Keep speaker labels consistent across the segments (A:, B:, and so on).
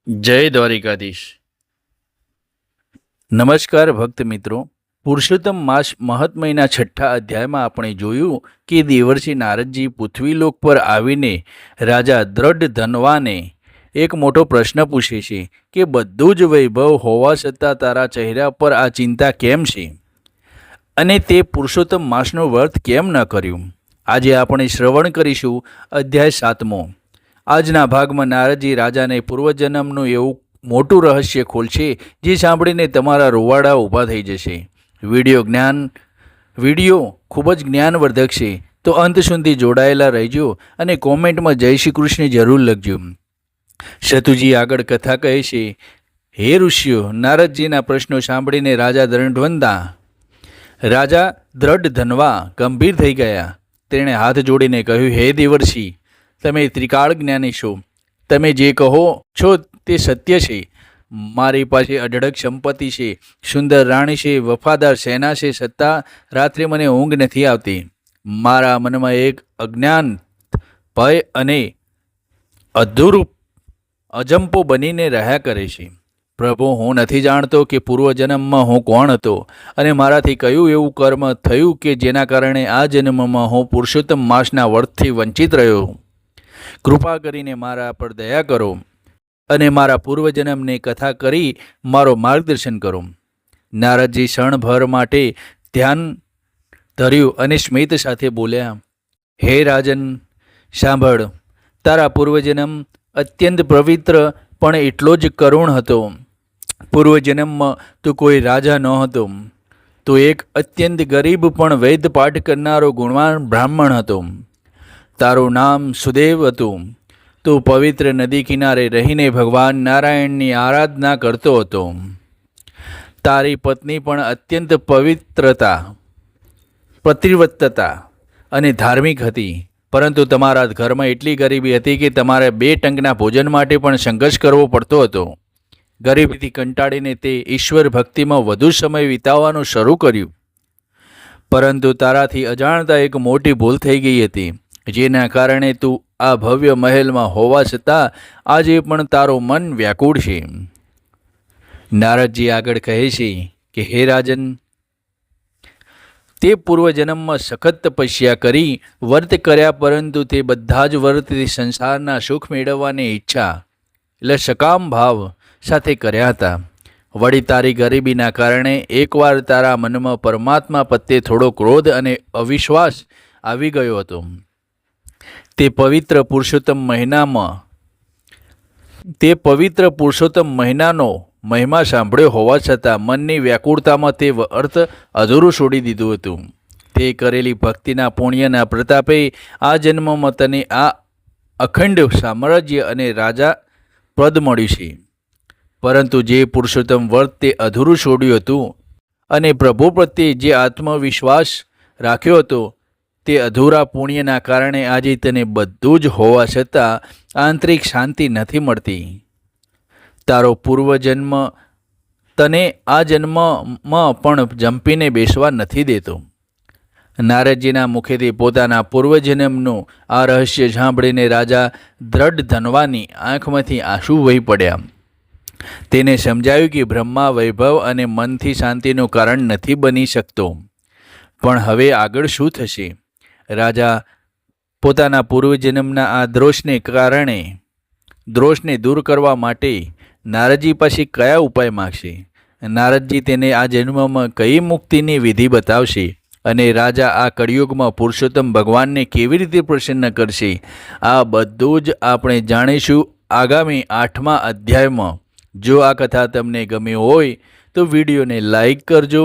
A: જય દ્વારિકાધીશ. નમસ્કાર ભક્ત મિત્રો. પુરુષોત્તમ માસ મહાત્મ્યના 6ઠ્ઠા અધ્યાયમાં આપણે જોયું કે દેવર્ષિ નારદજી પૃથ્વીલોક પર આવીને રાજા દ્રઢ ધનવાને એક મોટો પ્રશ્ન પૂછે છે કે બધું જ વૈભવ હોવા છતાં તારા ચહેરા પર આ ચિંતા કેમ છે અને તે પુરુષોત્તમ માસનું વ્રત કેમ ન કર્યું. આજે આપણે શ્રવણ કરીશું અધ્યાય 7મો. આજના ભાગમાં નારદજી રાજાને પૂર્વજન્મનું એવું મોટું રહસ્ય ખોલશે જે સાંભળીને તમારા રૂવાડા ઊભા થઈ જશે. વિડીયો ખૂબ જ જ્ઞાનવર્ધક છે, તો અંત સુધી જોડાયેલા રહેજો અને કોમેન્ટમાં જય શ્રી કૃષ્ણ જરૂર લખજો. શતુજી આગળ કથા કહે છે. હે ઋષિઓ, નારદજીના પ્રશ્નો સાંભળીને રાજા દ્રઢ ધનવા ગંભીર થઈ ગયા. તેણે હાથ જોડીને કહ્યું, હે દેવર્ષિ, તમે ત્રિકાળ જ્ઞાની છો. તમે જે કહો છો તે સત્ય છે. મારી પાસે અઢળક સંપત્તિ છે, સુંદર રાણી છે, વફાદાર સેના છે, છતાં રાત્રે મને ઊંઘ નથી આવતી. મારા મનમાં એક અજ્ઞાન, ભય અને અજંપો બનીને રહ્યા કરે છે. પ્રભુ, હું નથી જાણતો કે પૂર્વજન્મમાં હું કોણ હતો અને મારાથી કયું એવું કર્મ થયું કે જેના કારણે આ જન્મમાં હું પુરુષોત્તમ માસના વ્રતથી વંચિત રહ્યો. કૃપા કરીને મારા પર દયા કરો અને મારા પૂર્વજન્મની કથા કરી મારો માર્ગદર્શન કરો. નારદજી ક્ષણભર માટે ધ્યાન ધર્યું અને સ્મિત સાથે બોલ્યા, હે રાજન, સાંભળ. તારા પૂર્વજન્મ અત્યંત પવિત્ર પણ એટલો જ કરુણ હતો. પૂર્વજન્મમાં તું કોઈ રાજા ન હતો. તું એક અત્યંત ગરીબ પણ વેદ પાઠ કરનારો ગુણવાન બ્રાહ્મણ હતો. તારું નામ સુદેવ હતું. તું પવિત્ર નદી કિનારે રહીને ભગવાન નારાયણની આરાધના કરતો હતો. તારી પત્ની પણ અત્યંત પતિવ્રતા અને ધાર્મિક હતી, પરંતુ તમારા ઘરમાં એટલી ગરીબી હતી કે તમારે 2 ટંકના ભોજન માટે પણ સંઘર્ષ કરવો પડતો હતો. ગરીબીથી કંટાળીને તે ઈશ્વર ભક્તિમાં વધુ સમય વિતાવવાનું શરૂ કર્યું. પરંતુ તારાથી અજાણતા એક મોટી ભૂલ થઈ ગઈ હતી, જેના કારણે તું આ ભવ્ય મહેલમાં હોવા છતાં આજે પણ તારું મન વ્યાકુળ છે. નારદજી આગળ કહે છે કે હે રાજન, તે પૂર્વજન્મમાં સખત તપસ્યા કરી વ્રત કર્યા, પરંતુ તે બધા જ વ્રતથી સંસારના સુખ મેળવવાની ઈચ્છા એટલે સકામ ભાવ સાથે કર્યા હતા. વળી તારી ગરીબીના કારણે એકવાર તારા મનમાં પરમાત્મા પ્રત્યે થોડો ક્રોધ અને અવિશ્વાસ આવી ગયો હતો. તે પવિત્ર પુરુષોત્તમ મહિનાનો મહિમા સાંભળ્યો હોવા છતાં મનની વ્યાકુળતામાં તે અર્થ અધૂરું છોડી દીધું હતું. તે કરેલી ભક્તિના પુણ્યના પ્રતાપે આ જન્મમાં તને આ અખંડ સામ્રાજ્ય અને રાજા પદ મળ્યું છે. પરંતુ જે પુરુષોત્તમ વ્રત તે અધૂરું છોડ્યું હતું અને પ્રભુ પ્રત્યે જે આત્મવિશ્વાસ રાખ્યો હતો, તે અધૂરા પુણ્યના કારણે આજે તને બધું જ હોવા છતાં આંતરિક શાંતિ નથી મળતી. તારો પૂર્વજન્મ તને આ જન્મમાં પણ જંપીને બેસવા નથી દેતો. નારદજીના મુખેથી પોતાના પૂર્વજન્મનું આ રહસ્ય સાંભળીને રાજા દ્રઢ ધનવાની આંખમાંથી આંસુ વહી પડ્યા. તેને સમજાયું કે બ્રહ્મા વૈભવ અને મનથી શાંતિનું કારણ નથી બની શકતો. પણ હવે આગળ શું થશે? રાજા પોતાના પૂર્વજન્મના આ દ્રોષને દૂર કરવા માટે નારદજી પાસે કયા ઉપાય માગશે? નારદજી તેને આ જન્મમાં કઈ મુક્તિની વિધિ બતાવશે અને રાજા આ કળિયુગમાં પુરુષોત્તમ ભગવાનને કેવી રીતે પ્રસન્ન કરશે? આ બધું જ આપણે જાણીશું આગામી 8મા અધ્યાયમાં. જો આ કથા તમને ગમી હોય તો વિડીયોને લાઈક કરજો,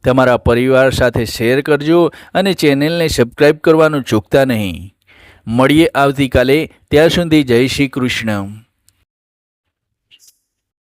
A: તમારા પરિવાર સાથે શેર કરજો અને ચેનલને સબસ્ક્રાઈબ કરવાનું ચૂકતા નહીં. મળીએ આવતીકાલે. ત્યાં સુધી જય શ્રી કૃષ્ણ.